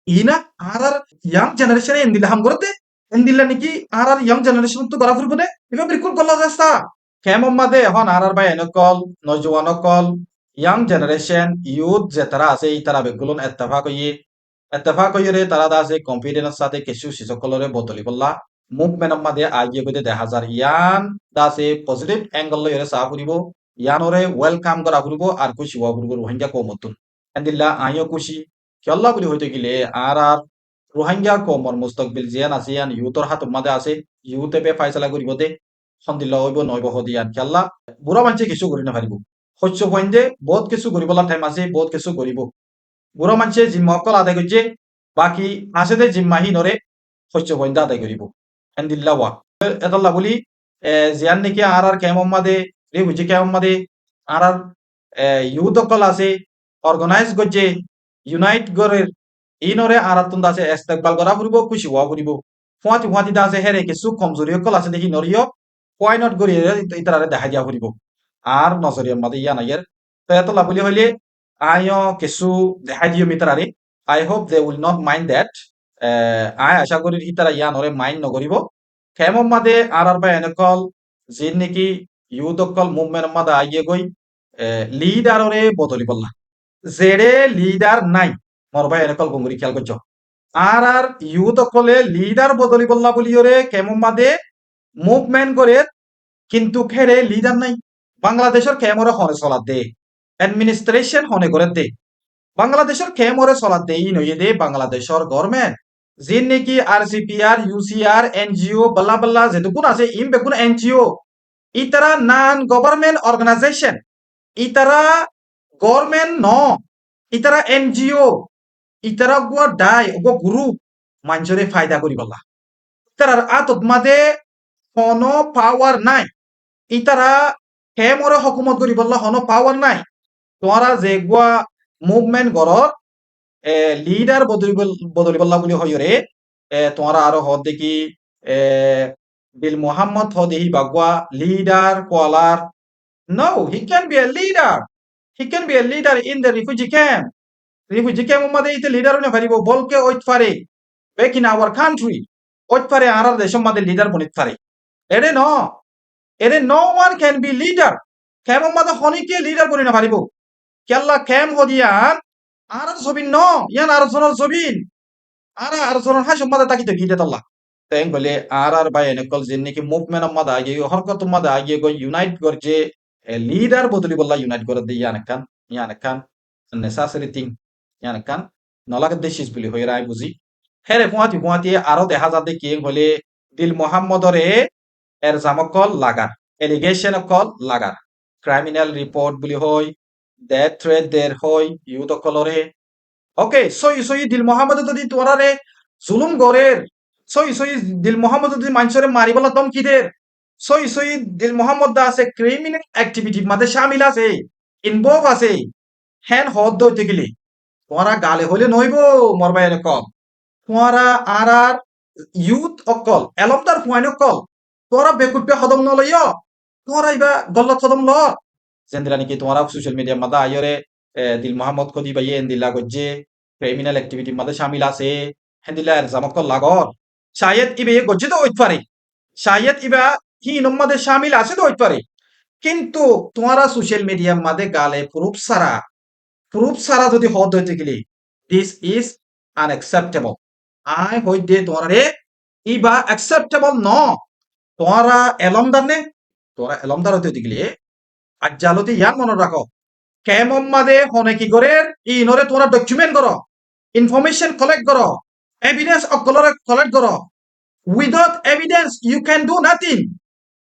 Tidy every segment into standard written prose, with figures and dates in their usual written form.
ইনা আর young জেনারেশনে এন্দিলা হাম করতে এন্দিলা নাকি আর ইয়াং জেনারেশন তো গড়া ফুরবো দে এবার বিলকুল গল্লা যাস্তা কেমন মাদে এখন আর ভাই এনেকল নজওয়ানকল ইয়াং জেনারেশন ইউথ যে তারা আছে এই তারা বেগুলন এত্তেফাক হইয়ে তারা দা আছে কনফিডেন্স সাথে কিছু শিশকলরে বদলি বললা মুভমেন্ট মাদে আগিয়ে গইতে দেখা যার ইয়ান দা আছে পজিটিভ অ্যাঙ্গল লইরে সা ফুরিব ইয়ানরে ওয়েলকাম করা ফুরিব আর খুশি হওয়া ফুরিব রোহিঙ্গা কমতুন এন্দিল্লা আইও খুশি কেল্লা বলি হইতে গেলে আর রোহিঙ্গা কমর মুস্তকবিল জিয়ান আছে ইয়ান ইউথর হাত মাদে আছে ইউথে পে ফাইসলা করিব দে সন্দিল্লা হইব নইব হদিয়ান কেল্লা বুড়া মানুষে কিছু করি না পারিব শস্য পইন্দে বহুত কিছু করিবলা টাইম আছে বহুত কিছু করিব বুড়া মানুষে জিম্মা অকল আদায় করছে বাকি আছে দে জিম্মাহি নরে শস্য পইন্দা আদায় করিব এন্দিল্লা ওয়া এতল্লা বলি জিয়ান নাকি আর কেমন মাদে রে বুঝে কেমন মাদে আর ইউথ অকল আছে অর্গানাইজ করছে ইউনাইট গরের ইনরে আর তুন্দা আছে ইস্তেকবাল করা ফুরিব খুশি হওয়া ফুরিব ফুয়াতি ফুয়াতি দা আছে হেরে কিছু কমজোরি অকল আছে দেখি নরিও হোয়াই নট করি ইতারে দেখা দিয়া ফুরিব আর নজরিয়ার মাদে ইয়া নাইয়ের তো এত লাভলি হইলে আইও কিছু দেখা দিও মিতারে I hope they will not mind that I আশা করি ইতারা ইয়া নরে মাইন্ড নকরিব কেমন মাদে আর বা এনেকল যে নাকি ইউথ অকল মুভমেন্ট মাদে আইয়ে গই লিডাররে বদলি বললা জেডে লিডার নাই মোর ভাই এনেকল গঙ্গুরি খেয়াল করছ আর ইউথ অকলে লিডার বদলি বললা বলিওরে কেমন মাদে মুভমেন্ট করে কিন্তু খেরে লিডার নাই বাংলাদেশের কেমরে হনে চলাত দে এডমিনিস্ট্রেশন হনে করে দে বাংলাদেশের কেমরে চলাত দে ই নইয়ে দে বাংলাদেশের গভর্নমেন্ট যে নাকি আরসিপিআর ইউসিআর এনজিও বাল্লা বাল্লা যেটুকুন আছে ইম বেকুন এনজিও ইতারা নন গভর্নমেন্ট অর্গানাইজেশন ইতারা গভর্নমেন্ট ন ইতারা এনজিও ইতারা গুয়া ডাই ওগো গ্রুপ মানুষরে ফায়দা করি বলা ইতারার আতত মাদে কোনো পাওয়ার নাই ইতারা হেমরে হকুমত করি বললা হনো পাওয়ার নাই তোমরা যে গুয়া মুভমেন্ট গড়র লিডার বদলি বললা বলি হইরে তোমরা আরো হদ দেখি বিল মোহাম্মদ হ দেখি বাগুয়া লিডার কোয়ালার no he can be a leader he can be a leader in the refugee camp মধ্যে ইতে লিডার হইনা পারিব বলকে ওইট পারে back in our country wait পারে আর দেশের মধ্যে লিডার বনিত পারে এরে ন এরে no one can be leader কেমন মধ্যে হনিকে লিডার বনি না পারিব কেল্লা কেম হদিয়ান আর ছবিন ন ইয়ান আর জনের ছবিন আর জনের হাই সম্মাদে তাকিতে গিয়ে তাল্লা তেং বলে আর বাই এনেকল যে নাকি মুভমেন্ট মধ্যে আগে হরকত মধ্যে আগে গই ইউনাইট করছে লিডার বদলি বললা ইউনাইট করে দিয়ে ইয়ান কান নেসাসারি থিং ইয়ান কান নলাকে দেশিস বলি হয়ে রায় বুঝি হেরে ফুয়াতি ফুয়াতি আরো দেখা যাতে কি হলে দিল মোহাম্মদরে এর জামকল লাগার এলিগেশন কল লাগার ক্রাইমিনাল রিপোর্ট বলি হয় ডেথ থ্রেট দের হয় ইউথ কলরে ওকে সই দিল মোহাম্মদ যদি তোরারে জুলুম গরের সই দিল মোহাম্মদ যদি মানুষরে মারি বলা দম কি দের সই দিল মোহাম্মদ দা আছে ক্রিমিনাল অ্যাক্টিভিটি মাঝে শামিল আছে ইনভলভ আছে হ্যান হদ দইতে গেলে তোরা গালে হইলে নইব মরবা এরকম তোরা আর ইউথ অকল এলমদার ফুয়াইন অকল তোরা বেকুপে হদম নলইয় তোরা ইবা গল্লত হদম ল যেন্দিরা নাকি তোমরা সোশ্যাল মিডিয়ার মাদা আইরে দিল মোহাম্মদ কদি বা ইয়ে দিল্লা গজ্জে ক্রিমিনাল অ্যাক্টিভিটি মাদে শামিল আছে হেন্দিলা জামকল লাগর শায়দ ইবে গজ্জে তো হইতে পারে শায়দ ইবা কি নম্মাদে শামিল আছে তো হইতে পারে কিন্তু তোমরা সোশ্যাল মিডিয়ার মাদে গালে প্রুফ সারা যদি হদ হইতে গেলে দিস ইজ আনএক্সেপ্টেবল আই হইতে তোমরা ইবা অ্যাকসেপ্টেবল ন তোমরা এলমদার নে তোমরা এলমদার হইতে গেলে আর জালতি ইয়ান মনে রাখো কেমন মাদে হনে কি করে ইনরে তোমরা ডকুমেন্ট করো ইনফরমেশন কালেক্ট করো এভিডেন্স কালেক্ট করো without evidence you can do nothing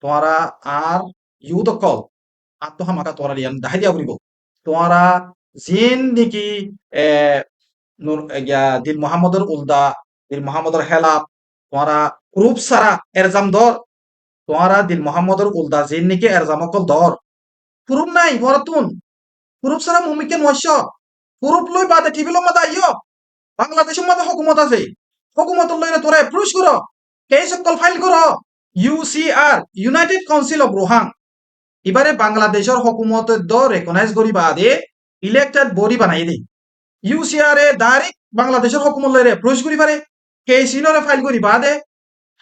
তোমরা আর ইউথ কল আত্মহামাকা তোমরা ইয়ান দাহাই দিয়া বলিব তোমরা জিন নাকি দিল মোহাম্মদের উলদা দিল মোহাম্মদের হেলাপ তোমরা প্রুফ সারা এরজাম ধর তোমরা দিল মোহাম্মদের উলদা জিন নাকি এরজাম অকল ধর প্রুফ নাই ভরতুন প্রুফ ছাড়া মুমিকে নয়স প্রুফ লই বাদে টিভির মধ্যে আইও বাংলাদেশের মধ্যে হকুমত আছে হকুমত লইলে তোরা অ্যাপ্রুভ করো কেস সকল ফাইল করো ইউসিআর ইউনাইটেড কাউন্সিল অফ রোহাং এবারে বাংলাদেশের হকুমত দ রেকগনাইজ করি বাদে ইলেক্টেড বডি বানাই দে ইউসিআর এ ডাইরেক্ট বাংলাদেশের হকুমুল্লাহ রে প্রবেশ করি পারে কেসিনরে ফাইল করি বাদে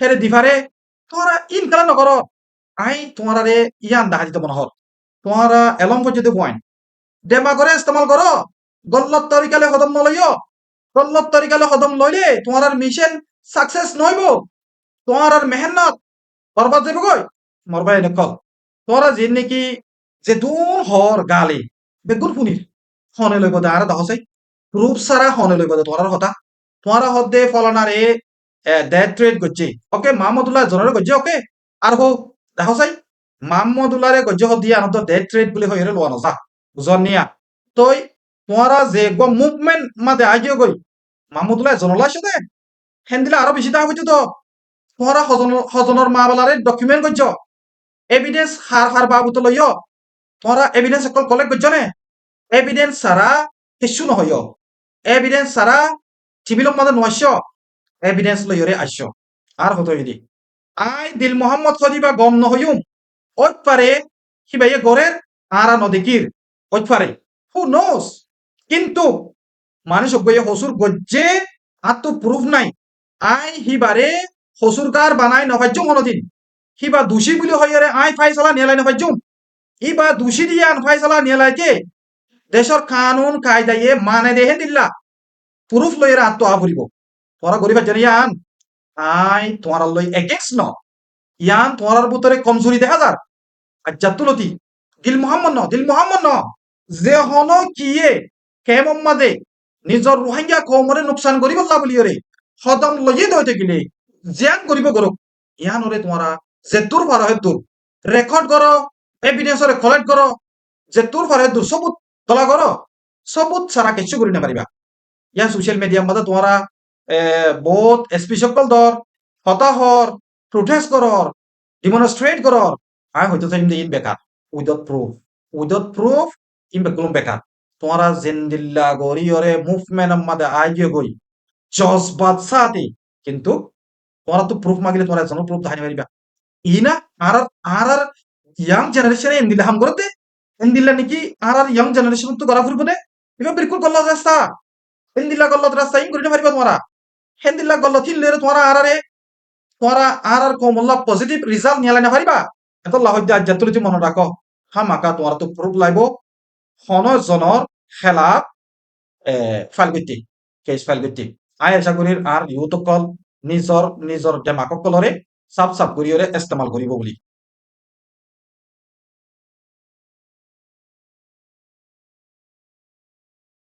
হেরে দি পারে তোমরা ইনকালা নকর আই তোমারা রে ইয়ান দেখা দিতে মনে হর তোমরা এলম পর্যন্ত পয়েন্ট ডেমা করে ইস্তেমাল করো গল্লত তরিকালে হদম নলইও গল্লত তরিকালে হদম লইলে তোমার মিশন সাকসেস নইব তোমার মেহনত বরবাদ যাবে গই মরবা এনে কল তোরা যে নাকি যে দূর হর গালে বেগুন ফুনির হনে লইব দে আর দহসাই রূপ সারা হনে লইব দে তোরার হতা তোরা হদে ফলানারে ডেড ট্রেড করছে ওকে মাহমুদুল্লাহ জনের গজ্জে ওকে আর হো দেখসাই মাহমুদুল্লাহরে গজ্জে হদ দিয়া আনন্দ ডেড ট্রেড বলে হইরে লোয়া নজা বুঝন নিয়া তই তোরা যে গো মুভমেন্ট মাদে আগিয়ে গই মাহমুদুল্লাহ জনলা সাথে হেন্দিলা আরো বেশি দাম হইতো তো তোরা হজনের মা বেলারে ডকুমেন্ট করছ এভিডেন্স হার হার বাবুতো লইয় তোরা এভিডেন্স সকল কলেক্ট করছ নে এভিডেন্স সারা কিছু নহইয় এভিডেন্স সারা টিভিলক মাদে নয়স এভিডেন্স লইয়রে আসছ আর হতো যদি আই দিল মোহাম্মদ সদিবা গম নহইম ওই পারে সিবাইয়ে গড়ের আরা নদীকির ওই পারে হু নোস কিন্তু মানুষ গইয়ে হসুর গজ্জে আর তো প্রুফ নাই আই হিবারে হসুর কার বানাই নভাজ্যম হনদিন হিবা দোষী বুলি হইরে আই ফাইসলা নিয়ালাই নভাজ্যম ইবা দোষী দিয়ে আন ফাইসলা নিয়ালাইকে দেশর কানুন কায়দায়ে মানে দেহে দিল্লা প্রুফ লইরে আত্ম আভরিব তোরা গরিবা জানিয়ান আই তোমার লই এগেন্স ন ইয়ান তোমার ভিতরে কমজোরি দেখা যার আজ্জাতুলতি দিল মোহাম্মদ ন যে হন কিয়ে কেমম্মাদে নিজৰ রোহিঙ্গা কমরে নুকসান করিব লা বলিয়রে হদম লইয়ে দইতে গিলে জিয়ান করিব গরক ইয়ানরে তোমারা যে তোর পার হয় তোর রেকর্ড করো এভিডেন্সরে কালেক্ট করো যে তোর পার হয় তোর সবুত তোলা করো সবুত সারা কিছু করি না পারিবা ইয়া সোশ্যাল মিডিয়া মধ্যে তোমারা বহুত এসপি সকল দর হতাহর প্রোটেস্ট করর ডিমনস্ট্রেট করর আই হয়তো চাইম ইন বেকার উইদাউট প্রুফ ইন বেকুলম বেকার তোমরা জিন্দিল্লা গরিয়রে মুভমেন্ট মাদে আইগে গই জজবাত সাথে কিন্তু তোমরা তো প্রুফ মাগিলে তোমরা এজন্য প্রুফ দেখানি পারিবা ইনা আর আর আর ইয়াং জেনারেশনে এন্দিলা হাম করতে এন্দিলা নাকি আর ইয়াং জেনারেশন তো গড়া ফুরবো দে এবার বিলকুল গল্লা রাস্তা এন্দিলা গল্লা রাস্তা ইন করিতে পারিবা তোমরা হেন্দিলা গল্লা থিললে তোমরা আর কমল্লা পজিটিভ রিজাল্ট নিয়ালাই না পারিবা এত লাহদ্য আজ্জাতুলতি মনে রাখো হামাকা তোমরা তো প্রুফ লাইব হন জনের খেলাফ ফাইল করতে কেস ফাইল করতে আই আশা করি আর ইউথ কল নিজর ডেমাকক কলরে সাফ সাফ করিয়রে ইস্তেমাল করিব বলি